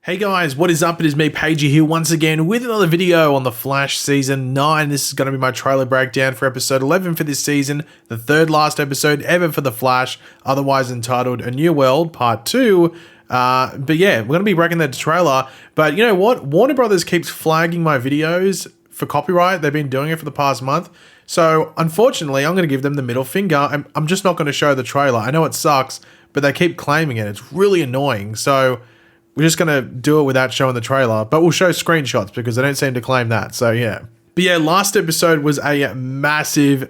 Hey guys, what is up? It is me, Pagey, here once again with another video on The Flash Season 9. This is going to be my trailer breakdown for episode 11 for this season, the third last episode ever for The Flash, otherwise entitled A New World Part 2. But yeah, we're going to be breaking that trailer. But you know what? Warner Brothers keeps flagging my videos for copyright. They've been doing it for the past month. So unfortunately, I'm going to give them the middle finger. I'm just not going to show the trailer. I know it sucks, but they keep claiming it. It's really annoying. So we're just going to do it without showing the trailer, but we'll show screenshots because they don't seem to claim that. So yeah. But yeah, last episode was a massive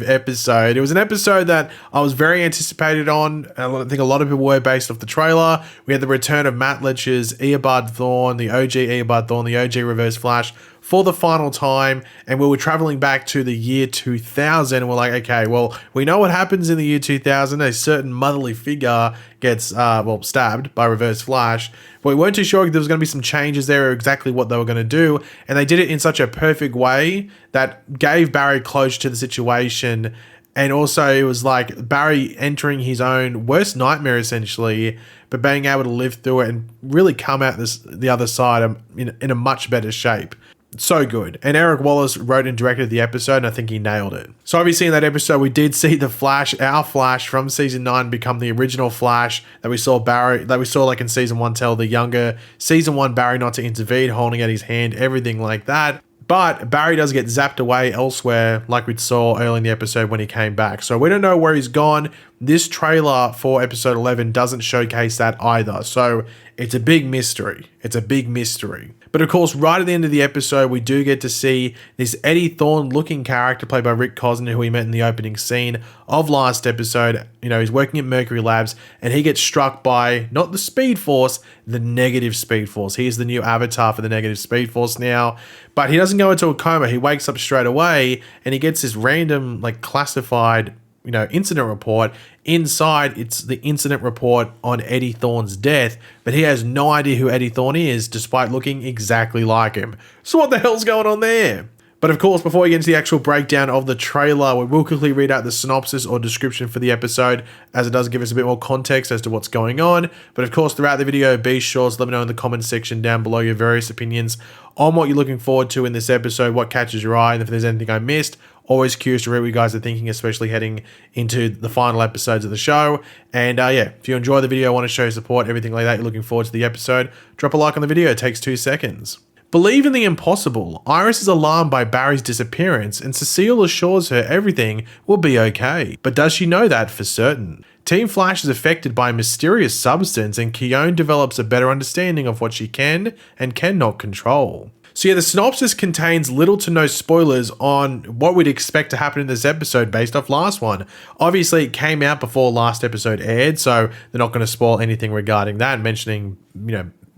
episode. It was an episode that I was very anticipated on. I think a lot of people were based off the trailer. We had the return of Matt Litch's Eobard Thawne, the OG Eobard Thawne, the OG Reverse Flash for the final time. And we were traveling back to the year 2000. And we're like, okay, well, we know what happens in the year 2000. A certain motherly figure gets, stabbed by Reverse Flash. But we weren't too sure if there was going to be some changes there or exactly what they were going to do. And they did it in such a perfect way that gave Barry closure to the situation. And also it was like Barry entering his own worst nightmare essentially, but being able to live through it and really come out the other side in a much better shape. So good. And Eric Wallace wrote and directed the episode, and I think he nailed it. So obviously in that episode, we did see the Flash, our Flash from season 9 become the original Flash that we saw like in season 1 tell the younger season 1 Barry not to intervene, holding out his hand, everything like that. But Barry does get zapped away elsewhere like we saw early in the episode when he came back. So we don't know where he's gone. This trailer for episode 11 doesn't showcase that either. So it's a big mystery. It's a big mystery. But of course, right at the end of the episode, we do get to see this Eddie Thawne looking character played by Rick Cosner, who we met in the opening scene of last episode. You know, he's working at Mercury Labs and he gets struck by not the Speed Force, the negative Speed Force. He is the new avatar for the negative Speed Force now, but he doesn't go into a coma. He wakes up straight away and he gets this random, like, classified, incident report. Inside, it's the incident report on Eddie Thawne's death, but he has no idea who Eddie Thawne is, despite looking exactly like him. So what the hell's going on there? But of course, before we get into the actual breakdown of the trailer, we will quickly read out the synopsis or description for the episode, as it does give us a bit more context as to what's going on. But of course, throughout the video, be sure to let me know in the comment section down below your various opinions on what you're looking forward to in this episode, what catches your eye, and if there's anything I missed. Always curious to read what you guys are thinking, especially heading into the final episodes of the show. And if you enjoy the video, want to show support, everything like that, you're looking forward to the episode, drop a like on the video. It takes 2 seconds. Believe in the impossible. Iris is alarmed by Barry's disappearance, and Cecile assures her everything will be okay. But does she know that for certain? Team Flash is affected by a mysterious substance, and Keone develops a better understanding of what she can and cannot control. So yeah, the synopsis contains little to no spoilers on what we'd expect to happen in this episode based off last one. Obviously, it came out before last episode aired, so they're not going to spoil anything regarding that, mentioning,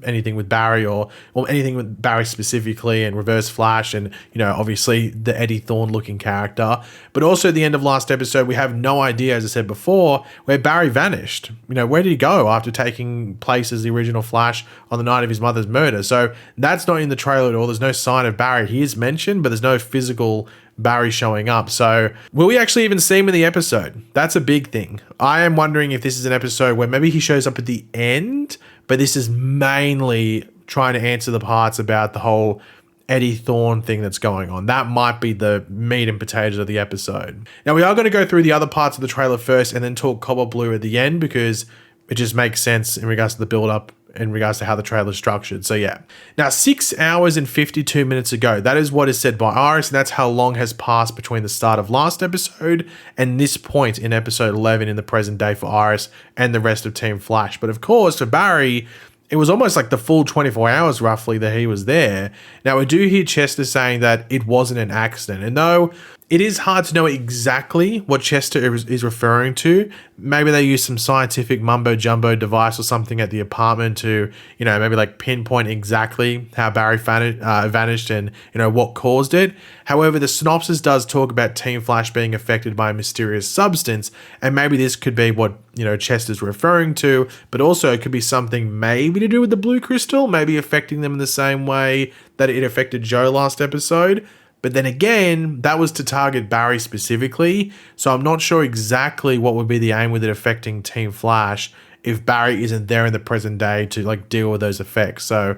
anything with Barry or anything with Barry specifically and Reverse Flash and, obviously the Eddie Thawne looking character. But also at the end of last episode, we have no idea, as I said before, where Barry vanished. Where did he go after taking place as the original Flash on the night of his mother's murder? So that's not in the trailer at all. There's no sign of Barry. He is mentioned, but there's no physical Barry showing up. So will we actually even see him in the episode? That's a big thing. I am wondering if this is an episode where maybe he shows up at the end, but this is mainly trying to answer the parts about the whole Eddie Thawne thing that's going on. That might be the meat and potatoes of the episode. Now, we are going to go through the other parts of the trailer first and then talk Cobalt Blue at the end, because it just makes sense in regards to the build-up, in regards to how the trailer is structured. So yeah. Now, 6 hours and 52 minutes ago, that is what is said by Iris, and that's how long has passed between the start of last episode and this point in episode 11 in the present day for Iris and the rest of Team Flash. But of course, for Barry, it was almost like the full 24 hours roughly that he was there. Now, we do hear Chester saying that it wasn't an accident. And though it is hard to know exactly what Chester is referring to, maybe they used some scientific mumbo-jumbo device or something at the apartment to, maybe like pinpoint exactly how Barry vanished and, what caused it. However, the synopsis does talk about Team Flash being affected by a mysterious substance, and maybe this could be what, Chester's referring to, but also it could be something maybe to do with the blue crystal, maybe affecting them in the same way that it affected Joe last episode. But then again, that was to target Barry specifically. So I'm not sure exactly what would be the aim with it affecting Team Flash if Barry isn't there in the present day to like deal with those effects. So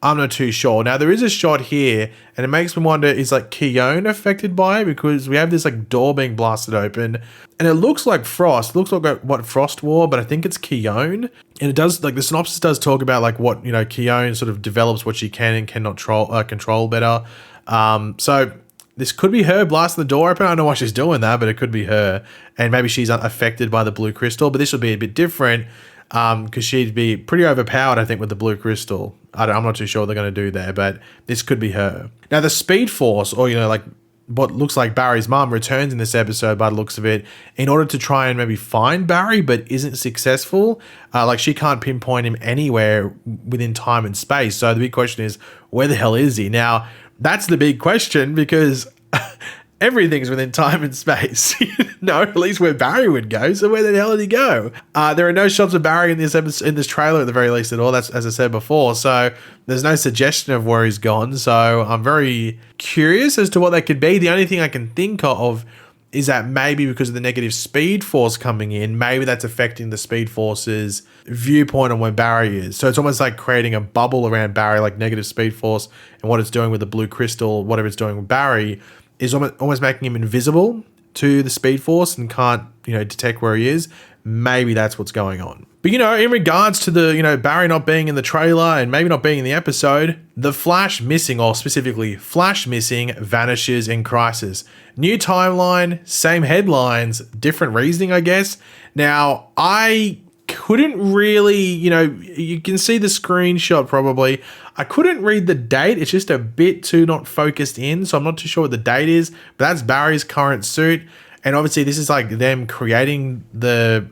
I'm not too sure. Now there is a shot here and it makes me wonder, is like Thawne affected by it? Because we have this like door being blasted open and it looks like Frost. It looks like what Frost wore, but I think it's Thawne. And it does, like the synopsis does talk about like what, you know, Thawne sort of develops what she can and cannot control better. So this could be her blasting the door open. I don't know why she's doing that, but it could be her. And maybe she's affected by the blue crystal, but this would be a bit different because she'd be pretty overpowered, I think, with the blue crystal. I'm not too sure what they're going to do there, but this could be her. Now, the Speed Force, or, you know, like what looks like Barry's mom, returns in this episode by the looks of it in order to try and maybe find Barry, but isn't successful. Like she can't pinpoint him anywhere within time and space. So the big question is, where the hell is he? Now, that's the big question because everything's within time and space. No, at least where Barry would go. So where the hell did he go? There are no shots of Barry in this episode, in this trailer at the very least at all. That's as I said before. So there's no suggestion of where he's gone. So I'm very curious as to what that could be. The only thing I can think of is that maybe because of the negative Speed Force coming in, maybe that's affecting the Speed Force's viewpoint on where Barry is. So it's almost like creating a bubble around Barry, like negative Speed Force and what it's doing with the blue crystal, whatever it's doing with Barry, is almost making him invisible to the Speed Force and can't, you know, detect where he is. Maybe that's what's going on. But, you know, in regards to the, you know, Barry not being in the trailer and maybe not being in the episode, the Flash missing, or specifically Flash missing, vanishes in Crisis. New timeline, same headlines, different reasoning, I guess. Now, I couldn't really, you know, you can see the screenshot probably. I couldn't read the date. It's just a bit too not focused in, so I'm not too sure what the date is, but that's Barry's current suit. And obviously this is like them creating the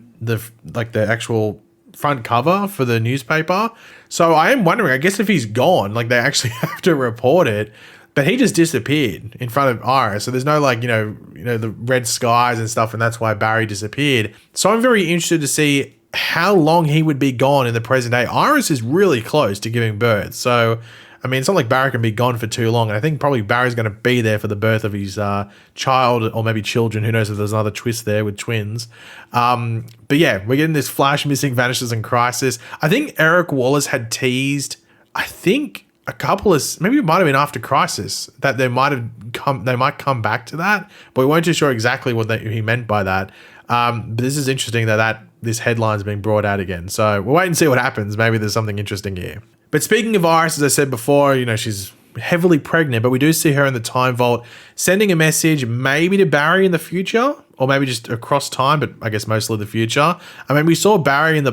actual front cover for the newspaper. So I am wondering, I guess if he's gone, like they actually have to report it, but he just disappeared in front of Iris. So there's no like, you know, the red skies and stuff, and that's why Barry disappeared. So I'm very interested to see how long he would be gone in the present day. Iris is really close to giving birth. So, I mean, it's not like Barry can be gone for too long. And I think probably Barry's going to be there for the birth of his child or maybe children. Who knows if there's another twist there with twins. But yeah, we're getting this Flash missing, vanishes in Crisis. I think Eric Wallace had teased, I think a couple of, maybe it might have been after Crisis, that they might come back to that. But we weren't too sure exactly what he meant by that. But this is interesting that this headline's being brought out again. So we'll wait and see what happens. Maybe there's something interesting here. But speaking of Iris, as I said before, you know, she's heavily pregnant, but we do see her in the time vault sending a message maybe to Barry in the future, or maybe just across time, but I guess mostly the future. I mean, we saw Barry in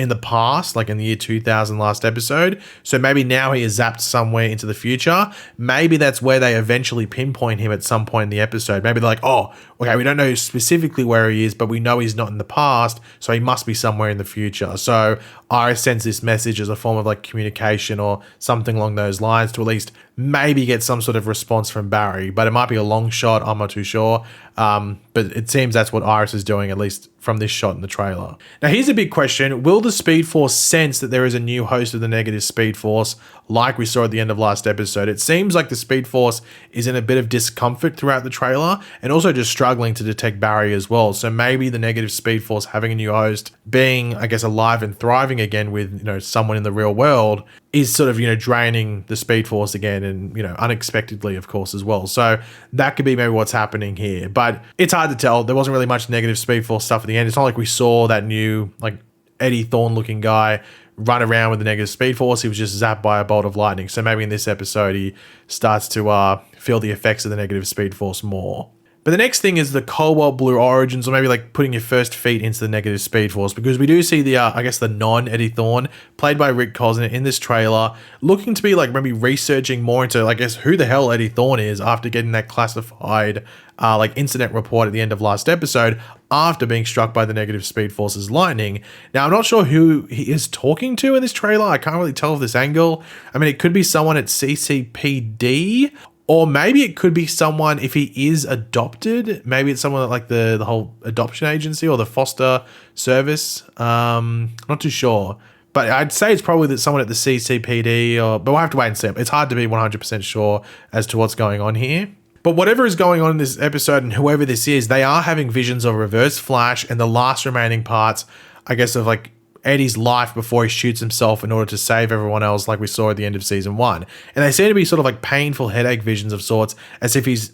the past, like in the year 2000 last episode. So maybe now he is zapped somewhere into the future. Maybe that's where they eventually pinpoint him at some point in the episode. Maybe they're like, oh, okay, we don't know specifically where he is, but we know he's not in the past, so he must be somewhere in the future. So Iris sends this message as a form of like communication or something along those lines to at least maybe get some sort of response from Barry. But it might be a long shot, I'm not too sure. But it seems that's what Iris is doing, at least from this shot in the trailer. Now, here's a big question. Will the Speed Force sense that there is a new host of the negative Speed Force, like we saw at the end of last episode? It seems like the Speed Force is in a bit of discomfort throughout the trailer and also just struggling to detect Barry as well. So maybe the negative Speed Force having a new host, being, I guess, alive and thriving again with, you know, someone in the real world, is sort of, you know, draining the Speed Force again, and, you know, unexpectedly, of course, as well. So that could be maybe what's happening here. But it's hard to tell. There wasn't really much negative Speed Force stuff at the end. It's not like we saw that new, like, Eddie Thawne looking guy run around with the negative Speed Force. He was just zapped by a bolt of lightning. So maybe in this episode he starts to feel the effects of the negative Speed Force more. But the next thing is the Cobalt Blue origins, or maybe like putting your first feet into the negative Speed Force, because we do see the, I guess, the non-Eddie Thawne, played by Rick Cosner in this trailer, looking to be like maybe researching more into, I guess, who the hell Eddie Thawne is after getting that classified like incident report at the end of last episode after being struck by the negative Speed Force's lightning. Now, I'm not sure who he is talking to in this trailer. I can't really tell with this angle. I mean, it could be someone at CCPD, or maybe it could be someone, if he is adopted, maybe it's someone like the whole adoption agency or the foster service. Not too sure. But I'd say it's probably that someone at the CCPD, but we'll have to wait and see. It's hard to be 100% sure as to what's going on here. But whatever is going on in this episode and whoever this is, they are having visions of Reverse Flash and the last remaining parts, I guess, of like Eddie's life before he shoots himself in order to save everyone else, like we saw at the end of season 1. And they seem to be sort of like painful headache visions of sorts, as if he's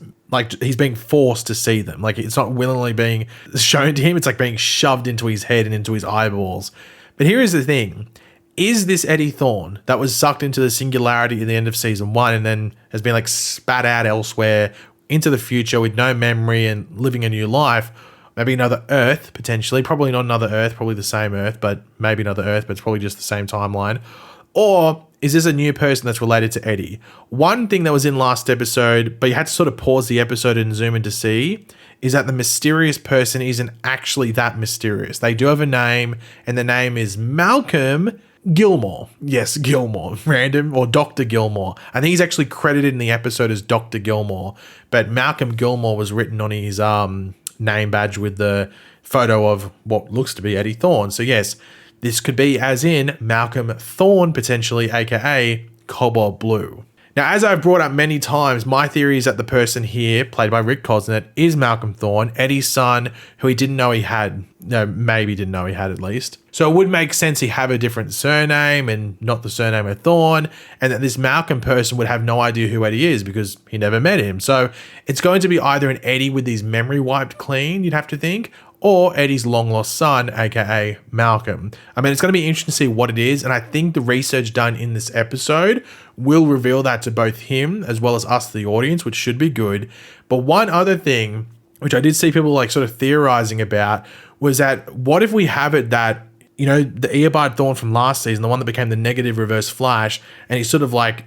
being forced to see them. Like it's not willingly being shown to him, it's like being shoved into his head and into his eyeballs. But here is the thing. Is this Eddie Thawne that was sucked into the singularity at the end of season 1 and then has been like spat out elsewhere into the future with no memory and living a new life? Maybe another Earth, potentially. Probably not another Earth, probably the same Earth, but maybe another Earth, but it's probably just the same timeline. Or is this a new person that's related to Eddie? One thing that was in last episode, but you had to sort of pause the episode and zoom in to see, is that the mysterious person isn't actually that mysterious. They do have a name, and the name is Malcolm Gilmore. Yes, Gilmore. Random. Or Dr. Gilmore. I think he's actually credited in the episode as Dr. Gilmore, but Malcolm Gilmore was written on his name badge with the photo of what looks to be Eddie Thawne. So yes, this could be as in Malcolm Thawne, potentially, aka Cobalt Blue. Now, as I've brought up many times, my theory is that the person here, played by Rick Cosnett, is Malcolm Thawne, Eddie's son, who he didn't know he had. No, maybe didn't know he had at least. So it would make sense he have a different surname and not the surname of Thawne, and that this Malcolm person would have no idea who Eddie is because he never met him. So it's going to be either an Eddie with his memory wiped clean, you'd have to think, or Eddie's long-lost son, aka Malcolm. I mean, it's going to be interesting to see what it is, and I think the research done in this episode will reveal that to both him as well as us, the audience, which should be good. But one other thing, which I did see people like sort of theorizing about, was that what if we have it that, you know, the Eobard Thawne from last season, the one that became the negative Reverse Flash, and he sort of like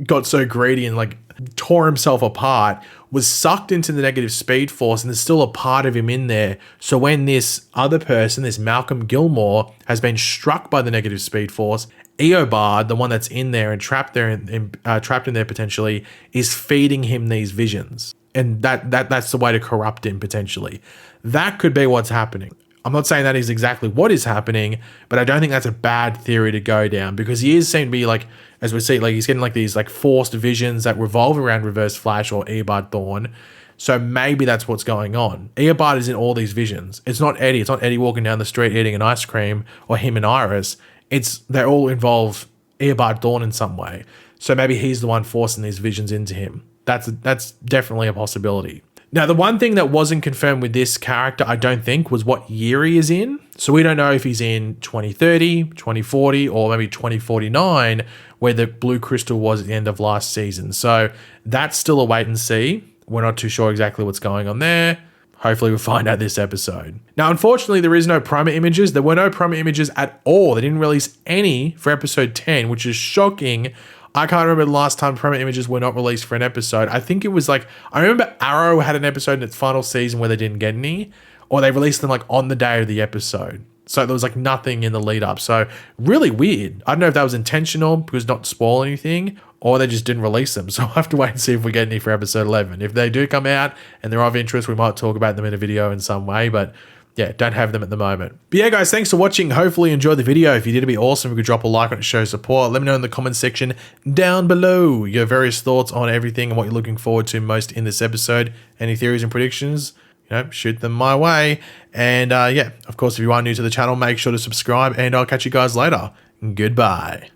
got so greedy and like tore himself apart, was sucked into the negative Speed Force, and there's still a part of him in there. So when this other person, this Malcolm Gilmore, has been struck by the negative Speed Force, Eobard, the one that's in there and trapped in there potentially, is feeding him these visions, and that's the way to corrupt him potentially. That could be what's happening. I'm not saying that is exactly what is happening, but I don't think that's a bad theory to go down, because he is seen to be like, as we see, like he's getting like these like forced visions that revolve around Reverse Flash or Eobard Thawne. So maybe that's what's going on. Eobard is in all these visions. It's not Eddie. It's not Eddie walking down the street eating an ice cream, or him and Iris. They all involve Eobard Thawne in some way. So maybe he's the one forcing these visions into him. That's definitely a possibility. Now, the one thing that wasn't confirmed with this character, I don't think, was what year he is in. So we don't know if he's in 2030, 2040, or maybe 2049, where the blue crystal was at the end of last season. So that's still a wait and see. We're not too sure exactly what's going on there. Hopefully we'll find out this episode. Now, unfortunately, there is no promo images. There were no promo images at all. They didn't release any for episode 10, which is shocking. I can't remember the last time promo images were not released for an episode. I think it was like, I remember Arrow had an episode in its final season where they didn't get any, or they released them like on the day of the episode. So there was like nothing in the lead up. So really weird. I don't know if that was intentional because not to spoil anything, or they just didn't release them. So I'll have to wait and see if we get any for episode 11. If they do come out and they're of interest, we might talk about them in a video in some way, but yeah, don't have them at the moment. But yeah, guys, thanks for watching. Hopefully you enjoyed the video. If you did, it'd be awesome if you could drop a like on it, show support. Let me know in the comment section down below your various thoughts on everything and what you're looking forward to most in this episode. Any theories and predictions, you know, shoot them my way. And yeah, of course, if you are new to the channel, make sure to subscribe, and I'll catch you guys later. Goodbye.